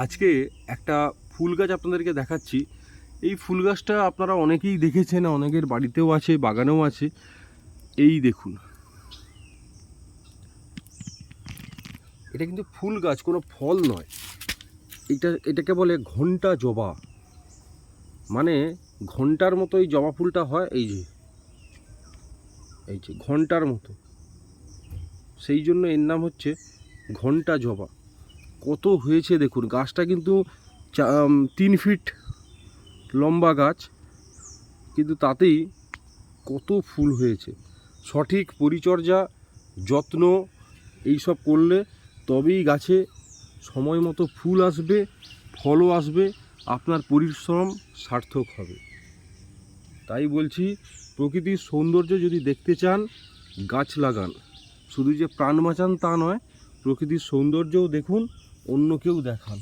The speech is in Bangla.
আজকে একটা ফুল গাছ আপনাদেরকে দেখাচ্ছি। এই ফুল গাছটা আপনারা অনেকেই দেখেছেন, অনেকের বাড়িতেও আছে, বাগানেও আছে। এই দেখুন, এটা কিন্তু ফুল গাছ, কোনো ফল নয়। এটাকে বলে ঘণ্টা জবা। মানে ঘণ্টার মতো এই জবা ফুলটা হয়, এই যে ঘণ্টার মতো, সেই জন্য এর নাম হচ্ছে ঘণ্টা জবা। কত হয়েছে দেখুন, গাছটা কিন্তু 3 ফিট লম্বা গাছ, কিন্তু তাতেই কত ফুল হয়েছে। সঠিক পরিচর্যা, যত্ন এইসব করলে তবেই গাছে সময় মতো ফুল আসবে, ফলও আসবে, আপনার পরিশ্রম সার্থক হবে। তাই বলছি, প্রকৃতির সৌন্দর্য যদি দেখতে চান, গাছ লাগান। শুধু যে প্রাণ বাঁচান তা নয়, প্রকৃতির সৌন্দর্যও দেখুন, অন্যকেও দেখান।